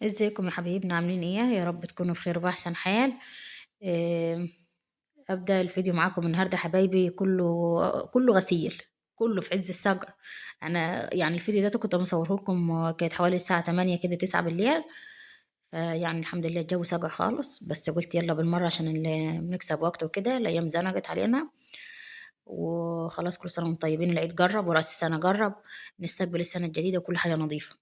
ازيكم يا حبايبنا عاملين ايه؟ يا رب تكونوا بخير واحسن حال. آه، ابدا الفيديو معاكم النهارده حبايبي، كله غسيل، كله في عز الصقر. انا يعني الفيديو ده كنت مصوره لكم، كانت حوالي الساعه 8 كده 9 بالليل. يعني الحمد لله الجو ساقع خالص، بس قلت يلا بالمره عشان نكسب وقت وكده، الايام زنقت علينا. وخلاص كل سنه وانتم طيبين، العيد جرب وراس السنه جرب، نستقبل السنه الجديده وكل حاجه نظيفه.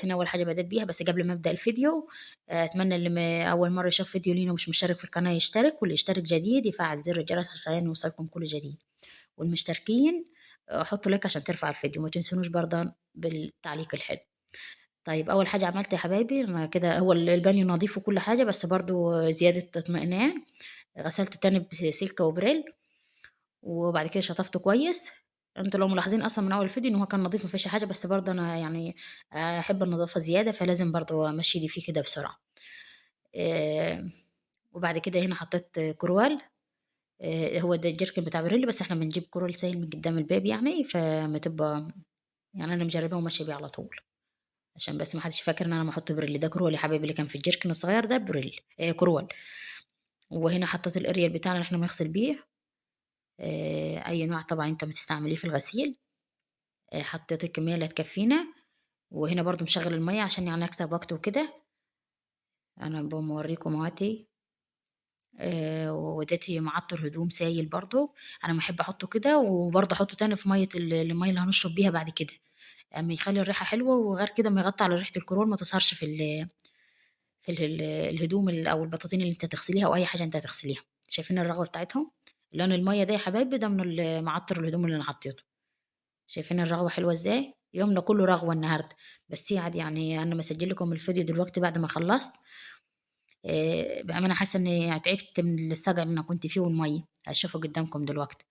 هنا أول حاجة بدأت بيها، بس قبل ما أبدأ الفيديو أتمنى اللي أول مرة يشوف فيديو لينا ومش مشترك في القناة يشترك، واللي يشترك جديد يفعل زر الجرس عشان يوصلكم كل جديد. والمشتركين حطوا لايك عشان ترفع الفيديو، ما تنسونوش برضه بالتعليق الحلو. طيب أول حاجة عملت يا حبايبي أنا كده، هو البانيو نظيف وكل حاجة، بس برضه زيادة اطمئنان غسلته تاني بسلكة وبريل، وبعد كده شطفته كويس. انتوا لو ملاحظين اصلا من اول الفيديو ان هو كان نظيف مفيش حاجه، بس برضه انا يعني احب النظافه زياده، فلازم برضه امشي لي فيه كده بسرعه. آه، وبعد كده هنا حطيت كروال. هو ده الجيركن بتاع بريل، بس احنا بنجيب كرول سائل من قدام الباب يعني، فما تبقى يعني انا مجرباه وماشيه بيه على طول، عشان بس ما حدش فاكر ان انا ما احط بريل. ده كرول يا حبيبي، اللي كان في الجيركن الصغير ده بريل كرول. وهنا حطيت الاريال بتاعنا اللي احنا بنغسل بيه، اي نوع طبعا انت بتستعمليه في الغسيل. حطيت الكمية اللي هتكفينا، وهنا برضو مشغل المية عشان يعني اكسب وقت وكده. انا بوريكم اهاتي. وديتي معطر هدوم سايل برضو، انا بحب احطه كده، وبرضه احطه تاني في مية المية اللي هنشرب بيها بعد كده، اما يخلي الريحة حلوة، وغير كده ما يغطي على ريحة الكرول، ما تظهرش الهدوم او البطاطين اللي انت تغسليها او اي حاجة انت هتغسليها. شايفين الرغوة بتاعتهم؟ لون المية ده يا حبايبي ده من معطر الهدوم اللي انا حطيته. شايفين الرغوة حلوة ازاي؟ يومنا كله رغوة النهاردة. بس هي عادي يعني، انا مسجل لكم الفيديو دلوقتي بعد ما خلصت. بأمانة حاسة اني تعبت من السجع اللي انا كنت فيه والمية هشوفه قدامكم دلوقتي.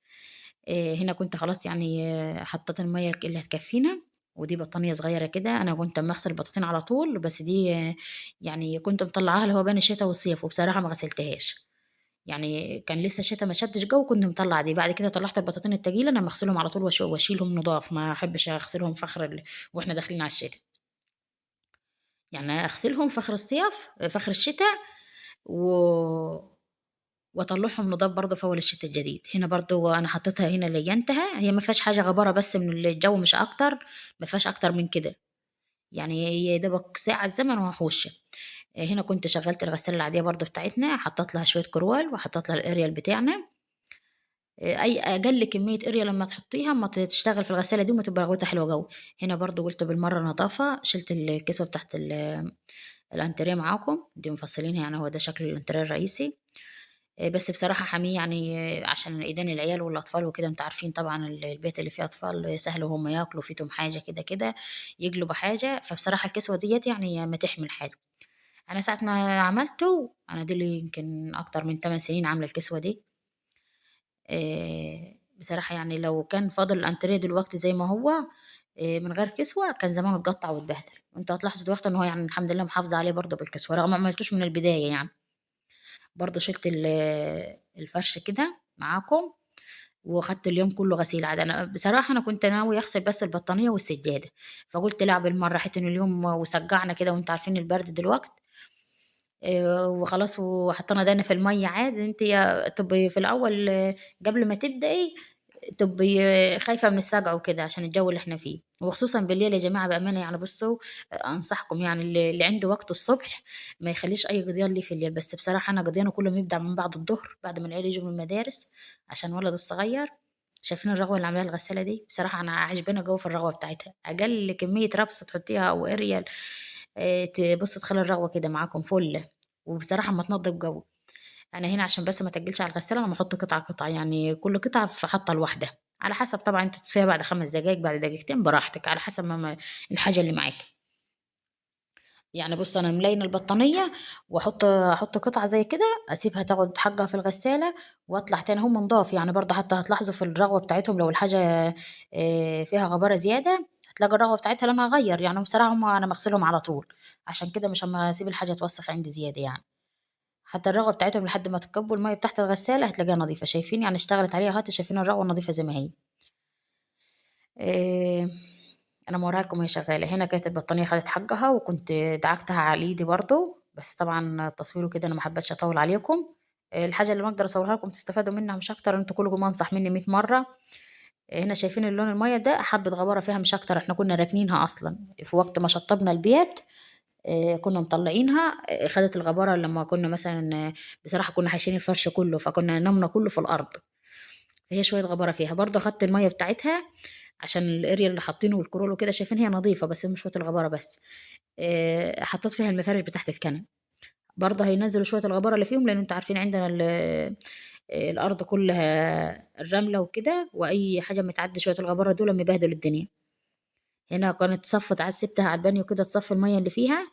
هنا كنت خلاص يعني حطيت المية اللي هتكفينا. ودي بطانية صغيرة كده، أنا كنت أما أغسل البطاطين على طول، بس دي يعني كنت مطلعاها اللي هو بين الشتاء والصيف، وبصراحة ما غسلتهاش. يعني كان لسه الشتا ما شدش جو، كنت مطلعه دي. بعد كده طلعت البطاطين التقيله، انا بغسلهم على طول واشيلهم نضاف، ما احبش اغسلهم واحنا داخلين على الشتاء. يعني اغسلهم فخر الصيف فخر الشتاء و... واطلعهم نضاف برضه في اول الشتاء الجديد. هنا برضه انا حطيتها هنا لينتها، هي ما فيهاش حاجه غباره، بس من الجو مش اكتر، ما فيهاش اكتر من كده. يعني هي دوبك ساعه زمن وهحوش. هنا كنت شغلت الغسالة العادية برضو بتاعتنا، حطيت لها شوية كروال وحطيت لها الاريال بتاعنا. اي اقل كميه اريا لما تحطيها ما تشتغل في الغساله دي وما تبقى رغوتها حلوه جو. هنا برضو قلت بالمره نظافه، شلت الكسوه بتاعت الانتريه معاكم دي مفصلينها، يعني هو ده شكل الانتريه الرئيسي. بس بصراحه حميه يعني، عشان ايدين العيال والاطفال وكده، انت عارفين طبعا البيت اللي فيه اطفال سهل هم ياكلوا فيهم حاجه كده كده، يقلبوا حاجه. فبصراحه الكسوه ديت يعني ما تحمل حاجه. انا ساعه ما عملته، انا دي اللي يمكن اكتر من 8 سنين عامله الكسوه دي. بصراحة يعني لو كان فاضل الانتريه دلوقتي زي ما هو، من غير كسوة، كان زمانه اتقطع واتبهدل. وانتوا هتلاحظوا دلوقتي ان هو يعني الحمد لله محافظة عليه برضه بالكسوة، رغم ما عملتوش من البداية يعني. برضه شلت الفرش كده معاكم، وخدت اليوم كله غسيل عادي. انا بصراحة انا كنت ناوي اغسل بس البطانية والسجادة، فقلت لا بالمرة، حيت ان اليوم وسقعنا كده، وانتوا عارفين البرد دلوقتي. وخلاص وحطينا دقنا في المية عادي. انت تبقي في الاول قبل ما تبدأي تبقي خايفة من السقع وكده، عشان الجو اللي احنا فيه، وخصوصا بالليل يا جماعة بأمانة. يعني بصوا، أنصحكم يعني اللي عنده وقت الصبح ما يخليش أي قضيان ليه في الليل. بس بصراحة أنا قضيانه كله يبدأ من بعد الظهر، بعد ما العيال يجوا من المدارس، عشان ولد الصغير. شايفين الرغوة اللي عاملاها الغسالة دي؟ بصراحة أنا عجبانة جو في الرغوة بتاعتها، أقل كمية ربس تحطيها أو أريال تبص تخلي الرغوة كده معاكم فل. وبصراحة ما تنضف جو. انا هنا عشان بس ما تجلش على الغساله، انا بحط قطعه قطعه، يعني كل قطعه في حطه لوحدها، على حسب طبعا انت تطفيها بعد 5 دقايق بعد دقيقتين براحتك، على حسب الحاجه اللي معاكي. يعني بص انا ملاينه البطانيه، احط قطعه زي كده، اسيبها تاخد حقها في الغساله، واطلع تاني هم نضاف يعني. برضه حتى هتلاحظوا في الرغوه بتاعتهم لو الحاجه فيها غباره زياده، هتلاقي الرغوه بتاعتها لونها غير يعني. بصراحه انا بغسلهم على طول، عشان كده مش اما اسيب الحاجه توسخ عندي زياده يعني. حتى الرغوة بتاعتهم لحد ما تكبوا المية تحت الغسالة هتلاقيها نظيفة. شايفين يعني اشتغلت عليها هات، شايفين الرغوة نظيفة زي ما هي. إيه انا موراكم هي شغاله هنا. كانت البطانيه خدت حقها، وكنت دعكتها على ايدي برضو، بس طبعا التصوير وكده انا ما حبيتش اطول عليكم. الحاجه اللي ما اقدر اصورها لكم تستفادوا منها مش اكتر، انتوا كلكم انصح مني 100 مره. هنا شايفين اللون الميه ده حبه غباره فيها مش اكتر، احنا كنا راكنينها اصلا في وقت ما شطبنا البيت. كنا مطلعينها. خدت الغباره لما كنا مثلا بصراحه كنا حاشين الفرش كله، فكنا نمنا كله في الارض. فهي شويه غباره فيها برضه، اخدت الميه بتاعتها عشان الاريا اللي حاطينه والكرول وكده، شايفين هي نظيفه بس مش شويه الغباره بس. حطيت فيها المفارش بتاعت الكنب، برضه هينزلوا شويه الغباره اللي فيهم، لان انتوا عارفين عندنا الارض كلها الرمله وكده، واي حاجه متعدي شويه الغباره دول مبهدل الدنيا. هنا كانت صفت عاد سبتها على البانيو كده تصفي الميه اللي فيها،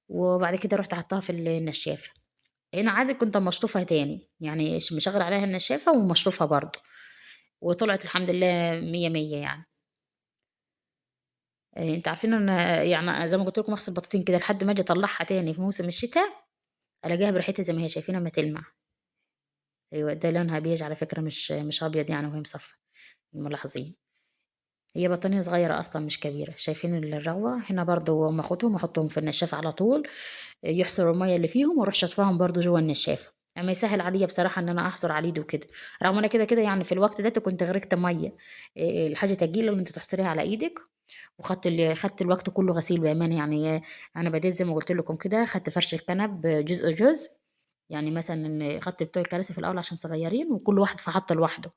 وبعد كده رحت حطها في النشافه. هنا عادي كنت مشطوفها تاني، يعني مشغل عليها النشافه ومشطوفها برضه، وطلعت الحمد لله مية مية يعني. انت عارفين ان يعني زي ما قلت لكم اغسل بطاطين كده لحد ما اجي اطلعها تاني في موسم الشتاء، الاقيها بريحتها زي ما هي شايفينها ما تلمع. ايوه ده لونها بيج على فكره، مش ابيض يعني وهي مصفى. ملاحظين؟ هي بطانية صغيرة أصلا مش كبيرة. شايفين الرغوة هنا برضو، أما أخدهم وأحطهم في النشافة على طول، يحصروا المية اللي فيهم وأروح شطفاهم برضو جوا النشافة. أما يسهل عليا بصراحة إن أنا أحصر على إيدي وكده، رغم أنا كده كده يعني في الوقت ده كنت غرقت مية. الحاجة تجيلة اللي أنت تحصريها على إيدك. خدت الوقت كله غسيل بأمانة يعني. أنا بديت زي ما قلت لكم كده، خدت فرش الكنب جزء جزء. يعني مثلا خدت بتوع الكراسي في الأول عشان صغيرين، وكل واحد فحط لوحده.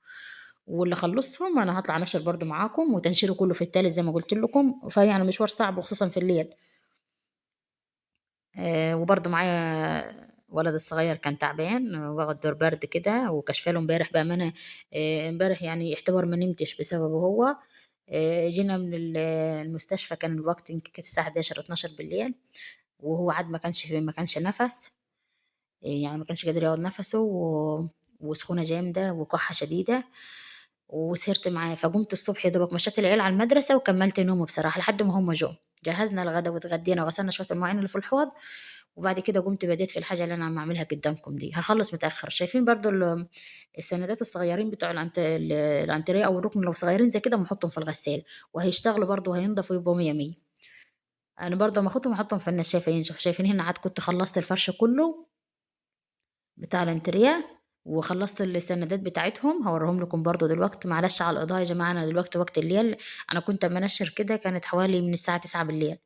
واللي خلصهم انا هطلع انشر برضو معاكم، وتنشيره كله في التالت زي ما قلت لكم، فيعني مشوار صعب وخصوصا في الليل. وبرضو معايا ولد الصغير كان تعبان، واخد دور برد كده، وكشفاله امبارح بامانه. امبارح يعني يعتبر ما نمتش بسببه هو. جينا من المستشفى كان الوقت يمكن كانت الساعه 11 12 بالليل، وهو عاد ما كانش نفس. يعني ما كانش قادر ياخد نفسه وسخونه جامده وكحه شديده. وسهرت معاه، فقمت الصبح يا دوبك مشيت العيال على المدرسة وكملت نومه بصراحة لحد ما هم جو. جهزنا الغدا واتغدينا وغسلنا شوية المواعين اللي في الحوض، وبعد كده قمت بديت في الحاجة اللي أنا عم أعملها قدامكم دي. هخلص متأخر. شايفين برضو السندات الصغيرين بتوع الأنتريه أو الركن، لو صغيرين زي كده بنحطهم في الغسالة، وهيشتغلوا برضو وهينضفوا ويبقوا مية مية. أنا برضو ما أخدهم أحطهم في النشافة ينشف. شايفين هنا عاد كنت خلصت الفرش كله بتاع الانتريه، وخلصت السندات بتاعتهم هوريهم لكم برضو دلوقتي. معلش على الاضاءه يا جماعه، انا دلوقتي وقت الليل. انا كنت اما انشر كده كانت حوالي من الساعه 9 بالليل،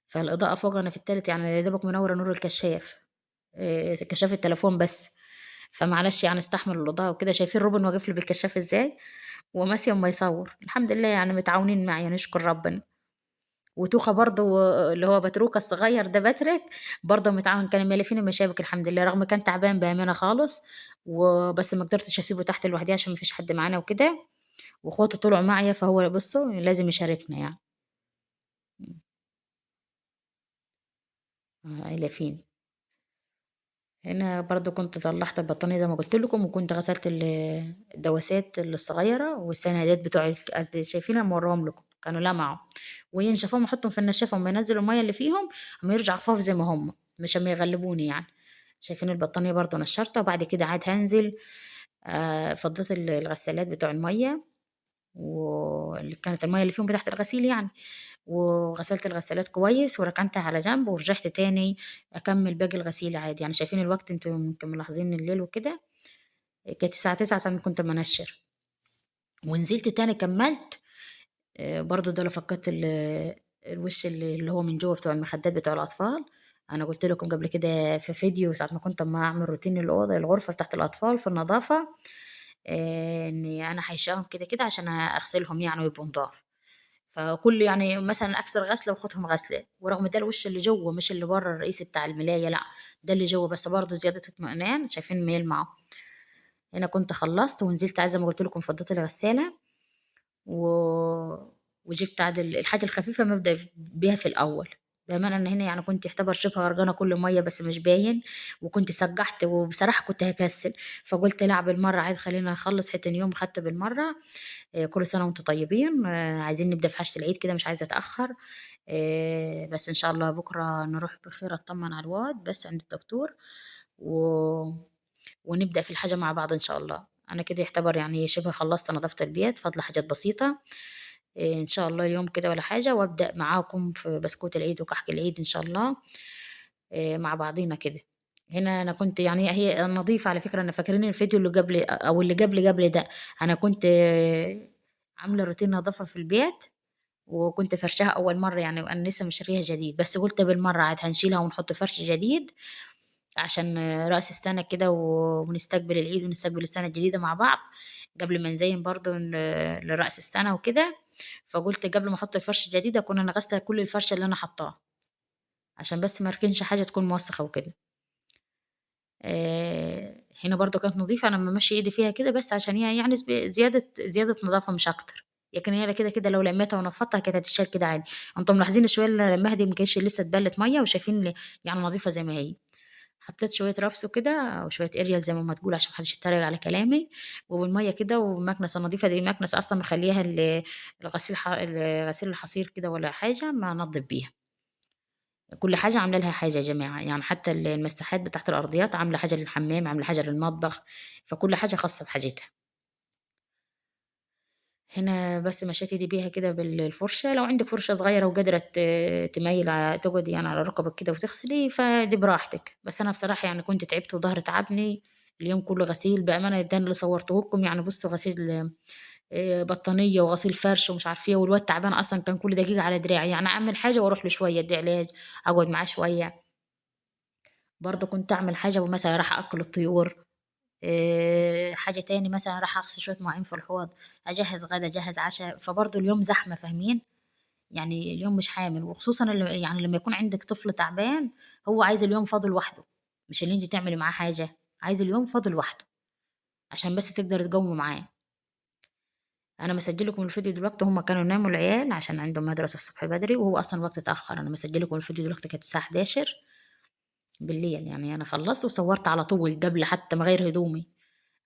فالاضاءه فوق انا في التالت يعني يا دوبك منوره نور الكشاف. كشاف التليفون بس. فمعلش يعني استحمل الاضاءه وكده. شايفين روبن واقف لي بالكشاف ازاي، وماشي اما يصور. الحمد لله يعني متعاونين معي، نشكر ربنا. وتوخة برضه اللي هو بتروكة الصغير ده باتريك، برضه متعاون، كان مالفين المشابك الحمد لله، رغم كان تعبان بأمانة خالص. وبس ما قدرتش اسيبه تحت لوحدي عشان مفيش حد معانا وكده، واخواته طلعوا معايا، فهو بصوا لازم يشاركنا يعني. عيلة. هنا برضو كنت طلعت البطانية زي ما قلت لكم، وكنت غسلت الدواسات الصغيرة والسندات بتوع شايفينها موريهم لكم كانوا لمعوا. وينشفهم احطهم في النشافة وما ينزلوا المية اللي فيهم، اما يرجع خفاف زي ما هم، مش اما يغلبوني يعني. شايفين البطانية برضو نشرتها، وبعد كده عاد هنزل. فضيت الغسالات بتوع المية، واللي كانت المية اللي فيهم بتاعت الغسيل يعني. وغسلت الغسالات كويس وركنتها على جنب، ورجعت تاني اكمل باقي الغسيل عادي. يعني شايفين الوقت انتوا يمكن ملاحظين الليل وكده، كانت الساعة 9 ساعة ما كنت منشر. ونزلت تاني كملت. برضو دول فكت الوش اللي هو من جوه بتوع المخدات بتوع الأطفال. أنا قلت لكم قبل كده في فيديو ساعة ما كنت أما أعمل روتين الأوضة الغرفة بتاعت الأطفال في النظافة، إني أنا حيشاهم كده كده عشان أغسلهم يعني ويبقوا نضاف. فكل يعني مثلا اكسر غسله واخدهم غسله، ورغم ده الوش اللي جوه مش اللي بره الرئيسي بتاع الملايه، لا ده اللي جوه بس برضه زياده اطمئنان. شايفين ميل معه. هنا كنت خلصت ونزلت عايزه ما قلت لكم فضيت الغساله و... وجبت عاد الحاجه الخفيفه مبدا بيها في الاول. بامانه ان هنا يعني كنت يعتبر شبه غرقانه كل ميه بس مش باين، وكنت سجحت وبصراحه كنت هكسل. فقلت لا بالمره عايز خلينا نخلص حتى يوم خدت بالمره. كل سنة وانتم طيبين. عايزين نبدأ في حاجة العيد كده، مش عايزة أتأخر. بس إن شاء الله بكرة نروح بخير أطمن على الواد بس عند الدكتور و... ونبدأ في الحاجة مع بعض إن شاء الله. أنا كده يعتبر يعني شبه خلصت نظافة البيت، فاضلة حاجات بسيطة. ان شاء الله يوم كده ولا حاجة، وابدأ معاكم في بسكوت العيد وكحك العيد ان شاء الله. مع بعضينا كده. هنا انا كنت يعني هي نظيفة على فكرة. انا فاكرين الفيديو اللي قبل او اللي قبل ده، انا كنت عاملة روتين نظافة في البيت، وكنت فرشها اول مرة يعني، وانا لسه مشتريها جديد، بس قلت بالمرة عاد هنشيلها ونحط فرش جديد عشان رأس السنة كده، ونستقبل العيد ونستقبل السنة الجديدة مع بعض، قبل ما نزين برضو لرأس السنة وكده. فقلت قبل ما احط الفرش الجديد اكون انا غسلة كل الفرش اللي انا حطاه، عشان بس ما اركنش حاجة تكون موسخة وكده. هنا برضو كانت نظيفة، انا ممشي ايدي فيها كده بس عشان هي يعني زيادة نظافة مش اكتر. لكن هي كده كده لو لميتها ونفضتها كانت هتتشال كده عادي. انتم ملاحظين شوية لما دي مكانش لسه اتبلت مية، وشايفين يعني نظيفة زي ما هي. حطيت شوية رابس وكده أو شوية اريال زي ما تقول، عشان محدش يتريق على كلامي. وبالمية كده، ومكنسة نظيفة، دي مكنسة أصلا مخليها الغسيل الحصير كده ولا حاجة ما نضف بيها. كل حاجة عاملة لها حاجة يا جماعة، يعني حتى المساحات بتاعت الأرضيات عاملة حاجة للحمام، عاملة حاجة للمطبخ. فكل حاجة خاصة بحاجتها. هنا بس مشيت ايدي بيها كده بالفرشة. لو عندك فرشة صغيرة وقادرة تميل تقعدي يعني على ركبك كده وتغسلي، فدي براحتك. بس أنا بصراحة يعني كنت تعبت وظهري تعبني اليوم كله غسيل بأمانة. ده أنا اللي صورته لكم يعني. بصوا غسيل بطانية وغسيل فرش ومش عارفة ايه، والواد تعبان أصلا كان كل دقيقة على دراعي، يعني أعمل حاجة وأروح له شوية أدي علاج، أقعد معاه شوية. برضه كنت أعمل حاجة ومثلا راح أكل الطيور. حاجة تاني مثلا راح أغسل شوية مواعين في الحوض، أجهز غدا أجهز عشاء. فبرضه اليوم زحمة، فاهمين؟ يعني اليوم مش حامل، وخصوصا يعني لما يكون عندك طفل تعبان، هو عايز اليوم فاضي لوحده، مش اللي انت تعملي معاه حاجة. عايز اليوم فاضي لوحده عشان بس تقدر تقومي معاه. انا مسجل لكم الفيديو دلوقتي، هما كانوا ناموا العيال عشان عندهم مدرسة الصبح بدري، وهو اصلا وقت اتأخر. انا مسجل لكم الفيديو دلوقتي كانت الساعة 11 بالليل، يعني انا خلصت وصورت على طول قبل حتى ما غير هدومي،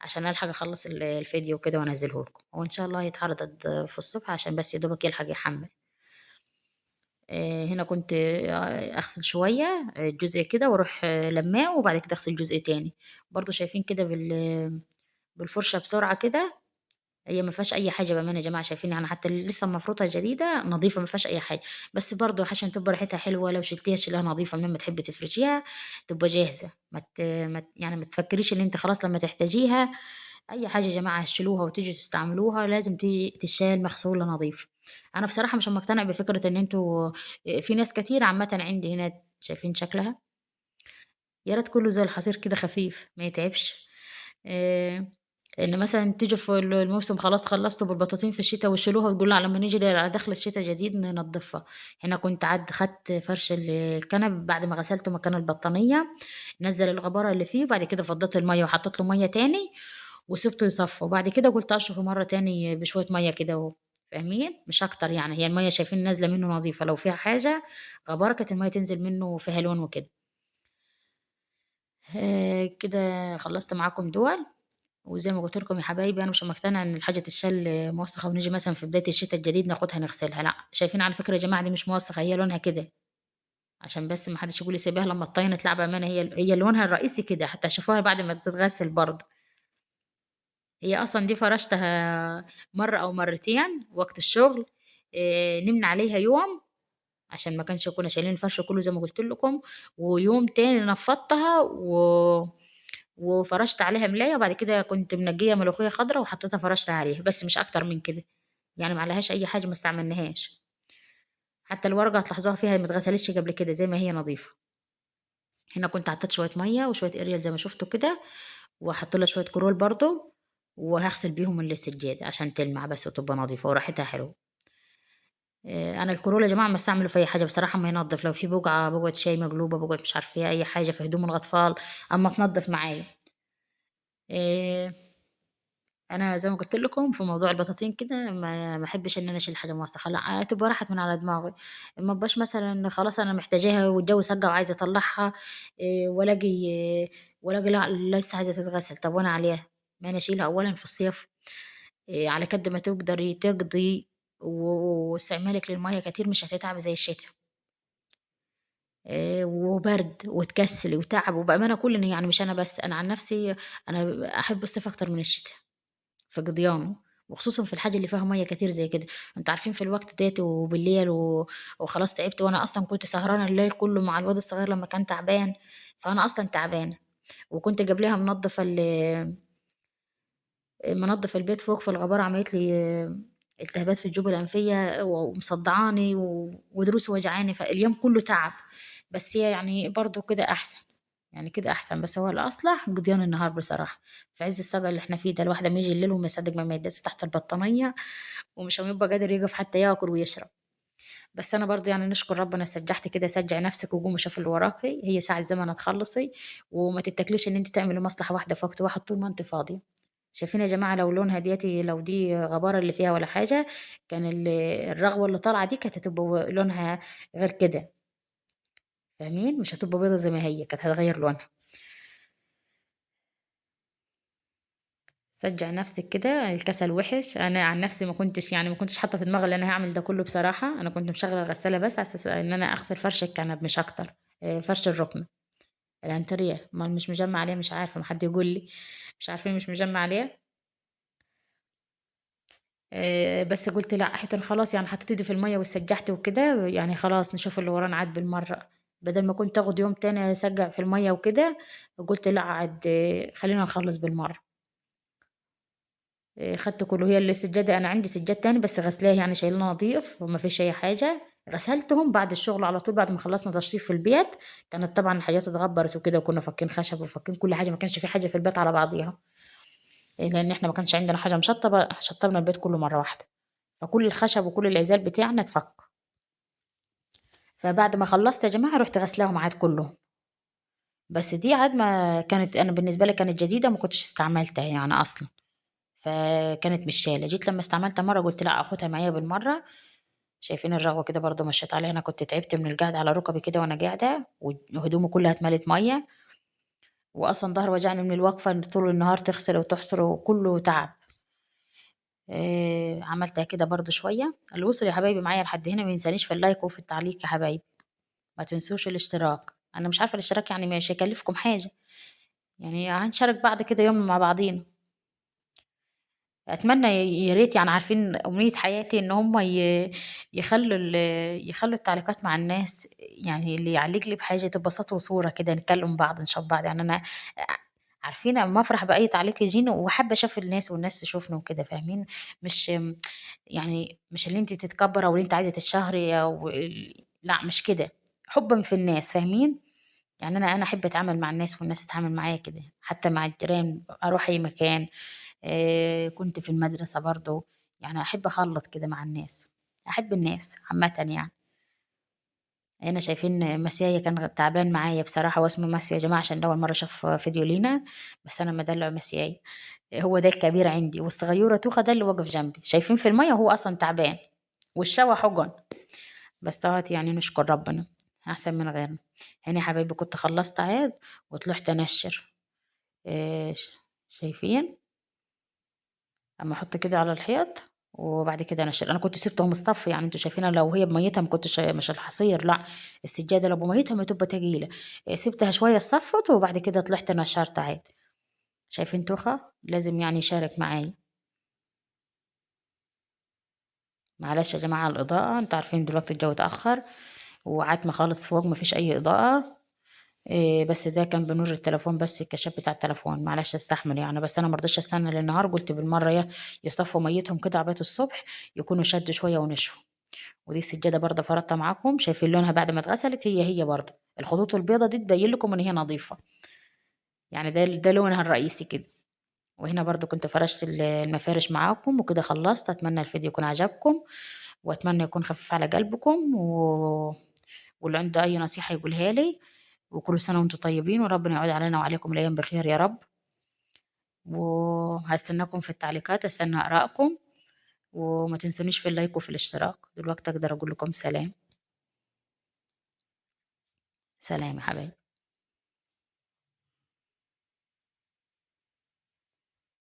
عشان الحق اخلص الفيديو كده وانزله لكم، وان شاء الله يتعرض في الصبح عشان بس يا دوبك يلحق يحمل. هنا كنت اغسل شوية جزء كده واروح لماه، وبعد كده اغسل جزء تاني. برضو شايفين كده بالفرشة بسرعة كده. هي ما فيهاش اي حاجه بامانه يا جماعه، شايفين يعني حتى اللي لسه المفروضه جديده نظيفه ما فيهاش اي حاجه. بس برضو عشان تبقى ريحتها حلوه، لو شلتيها شيلها نظيفه من لما تحبي تفرشيها، تبقى جاهزه. يعني ما تفكريش ان انت خلاص لما تحتاجيها. اي حاجه يا جماعه هتشيلوها وتيجي تستعملوها لازم تيجي تشال مغسوله نظيف. انا بصراحه مش مقتنع بفكره ان انتوا، في ناس كتير عامه عندي هنا شايفين شكلها، يا ريت كله زي الحصير كده خفيف ما يتعبش. إيه، ان مثلا تيجي في الموسم خلاص خلصتوا بالبطاطين في الشتاء وشيلوها وتقولوا على ما نيجي على دخل الشتاء جديد ننضفها. هنا كنت عاد خدت فرش الكنب بعد ما غسلته مكان البطانية، نزل الغبارة اللي فيه، وبعد كده فضيت المية وحطيت له مية تاني وسبته يصفى، وبعد كده قلت اشربه مرة تاني بشوية مية كده فاهمين مش اكتر. يعني هي المية شايفين نازلة منه نظيفة، لو فيها حاجة غبارة كانت المية تنزل منه فيها لون وكده. كده خلصت معاكم دول. وزي ما قلت لكم يا حبايبي، انا مش مقتنعه ان الحاجه تتشال موسخه ونيجي مثلا في بدايه الشتاء الجديد ناخدها نغسلها. لا، شايفين على فكره يا جماعه دي مش موسخه، هي لونها كده. عشان بس ما حدش يقول لي سيبها لما الطينه تلعب امانه، هي لونها الرئيسي كده، حتى شافوها بعد ما تتغسل برضه. هي اصلا دي فرشتها مره او مرتين وقت الشغل. نمنا عليها يوم عشان ما كانش كنا شايلين الفرش كله زي ما قلت لكم، ويوم تاني نفضتها وفرشت عليها ملاية، وبعد كده كنت منجية ملوخية خضراء وحطيتها فرشتها عليها، بس مش اكتر من كده. يعني ما عليهاش اي حاجة، ما استعملناهاش. حتى الورقة هتلاحظوها فيها ما اتغسلتش قبل كده زي ما هي نظيفة. هنا كنت حطيت شوية مية وشوية اريال زي ما شفتوا كده، وهحط لها شوية كرول برضو، وهغسل بيهم السجاد عشان تلمع بس وتبقى نظيفة وريحتها حلوة. انا الكرول يا جماعه ما استعمله في اي حاجه بصراحه، ما ينظف لو في بقعه شاي مقلوبه بقعه مش عارفه ايه اي حاجه في هدوم الاطفال، اما تنظف معايا. إيه، انا زي ما قلت لكم في موضوع البطاطين كده، ما احبش ان انا اشيل حاجه موسخه، لا تبقى راحت من على دماغي. ما بقاش مثلا خلاص انا محتاجاها والجو سقع وعايزه اطلعها، والاقي والاقي لا لسه عايزه تتغسل. طب وانا عليها ما انا اشيلها اولا في الصيف، على قد ما تقدري تقضي، واستعمالك للمية كتير مش هتتعب زي الشتاء. وبرد وتكسلي وتعب، وبأمانة كل يعني مش أنا بس، أنا عن نفسي أنا أحب الصيف أكتر من الشتاء في قضيانه. وخصوصا في الحاجة اللي فيها مية كتير زي كده. انتوا عارفين في الوقت ديت وبالليل وخلاص تعبت، وانا اصلا كنت سهرانة الليل كله مع الواد الصغير لما كان تعبان، فانا اصلا تعبانة. وكنت قبلها منظفة منظفة البيت فوق، فالغبارة عملت لي التهابات في الجوب الأنفية ومصدعاني ودروسي وجعاني، فاليوم كله تعب. بس هي يعني برضو كده أحسن، يعني كده أحسن. بس هو الأصلح قضيان النهار بصراحة. في عز الصقع اللي احنا فيه ده، الواحد ما يجي الليل وما يصدق ما يدس تحت البطانية، ومش هيبقى قادر يقف حتى ياكل ويشرب. بس انا برضه يعني نشكر ربنا، سجحت كده، سجعي نفسك وقومي شوفي اللي وراكي، هي ساعة زمن تخلصي. وما تتكليش ان انت تعملي مصلحة واحدة في وقت واحد طول ما انت فاضية. شايفين يا جماعة، لو لونها ديتي، لو دي غبارة اللي فيها ولا حاجة، كان الرغوة اللي طالعة دي كانت هتبقى لونها غير كده. فاهمين؟ مش هتبقى بيضة زي ما هي، كانت هتغير لونها. شجع نفسك كده، الكسل وحش. انا عن نفسي ما كنتش حاطه في دماغي ان انا هعمل ده كله بصراحه. انا كنت مشغله الغساله بس على اساس ان انا اغسل فرش الكنب مش اكتر. فرش الركن الانتريه، ما مش مجمع عليه، مش عارفه، ما حد يقول لي. مش عارفين مش مجمع عليه. بس قلت لا حيت خلاص، يعني حطيت ايدي في الميه وسجحت وكده، يعني خلاص نشوف اللي ورانا عاد بالمره، بدل ما كنت اخد يوم تاني اسجع في الميه وكده. قلت لا عاد، خلينا نخلص بالمره. خدت كله. هي السجادة أنا عندي سجاد تاني بس غسلاه، يعني شايلاه نظيف وما فيش أي حاجة. غسلتهم بعد الشغل على طول، بعد ما خلصنا تشطيب في البيت. كانت طبعا الحاجات اتغبرت وكده، وكنا فاكين خشب وفاكين كل حاجة، ما كانش في حاجة في البيت على بعضيها. لأن احنا ما كانش عندنا حاجة مشطبة، شطبنا البيت كله مرة واحدة. فكل الخشب وكل العزال بتاعنا اتفك. فبعد ما خلصت يا جماعة رحت غسلاهم عاد كلهم. بس دي عاد ما كانت، أنا بالنسبة لي كانت جديدة، ما كنتش استعملتها يعني أصلا. فكانت مش شايلة. جيت لما استعملتها مرة قلت لا أخدها معايا بالمرة. شايفين الرغوة كده برضو مشيت عليها، انا كنت تعبت من القعدة على ركبي كده وانا قاعدة، وهدومي كلها اتملت مية. واصلا ظهر وجعني من الوقفة، إن طول النهار تغسل وتحصر وكله تعب. عملتها كده برضو شوية. اللي وصل يا حبايبي معايا لحد هنا ما ينسانيش في اللايك وفي التعليق يا حبايبي. ما تنسوش الاشتراك. انا مش عارفة الاشتراك يعني مش هيكلفكم حاجة، يعني هنشارك بعض كده يوم مع بعضينا. اتمنى يا ريت، يعني عارفين امنية حياتي ان هم يخلوا التعليقات مع الناس، يعني اللي يعلق لي بحاجة تبقى صوت وصورة كده، نكلم بعض نشوف بعض. يعني انا عارفين اما افرح باي تعليق يجيني، وحابه اشوف الناس والناس تشوفني وكده، فاهمين؟ مش يعني مش اللي انت تتكبر او اللي انت عايزه تتشهري او لا مش كده. حبا في الناس، فاهمين؟ يعني انا احب اتعامل مع الناس والناس تتعامل معايا كده، حتى مع الجيران اروح اي مكان. كنت في المدرسة برضو، يعني أحب أخلط كده مع الناس. أحب الناس عامة يعني. هنا شايفين مسيا كان تعبان معايا بصراحة، واسمه مسيا يا جماعة عشان ده أول مرة شاف فيديو لينا. بس أنا مدلع مسياي. هو ده الكبير عندي، والصغيرة توخة ده اللي واقف جنبي، شايفين في المية وهو أصلا تعبان. والشوا حجن. بس دوت يعني نشكر ربنا، أحسن من غيرنا. هنا يا حبايبي كنت خلصت عيد وطلعت أنشر. إيه، شايفين؟ اما احط كده على الحيط وبعد كده انشر. انا كنت سبته مصطفي، يعني انتوا شايفينها لو هي بميتها ما كنتش مش الحصير لا. السجاده لو بميتها ما تبقى تقيله. سبتها شويه صفت وبعد كده طلعت نشرت عادي. شايفين توخه لازم يعني يشارك معايا. معلش يا جماعه على الاضاءه، انتوا عارفين دلوقتي الجو اتاخر وعتمة خالص فوق ما فيش اي اضاءه. بس ده كان بنور التليفون، بس الكشاف بتاع التليفون، معلش استحمل يعني. بس انا مرضتش استنى للنهار، قلت بالمره يصفوا ميتهم كده عبات الصبح، يكونوا شدوا شويه ونشفوا. ودي السجاده برضه فردتها معاكم، شايفين لونها بعد ما اتغسلت هي برضه الخطوط البيضه دي تبين لكم ان هي نظيفه. يعني ده لونها الرئيسي كده. وهنا برضه كنت فرشت المفارش معاكم وكده خلصت. اتمنى الفيديو يكون عجبكم، واتمنى يكون خفيف على قلبكم واللي عنده اي نصيحه يقولها لي. وكل سنه وانتم طيبين، وربنا يعود علينا وعليكم الايام بخير يا رب. وهستناكم في التعليقات، استنى ارائكم. وما تنسونيش في اللايك وفي الاشتراك. دلوقتي اقدر اقول لكم سلام. سلام يا حبايبي.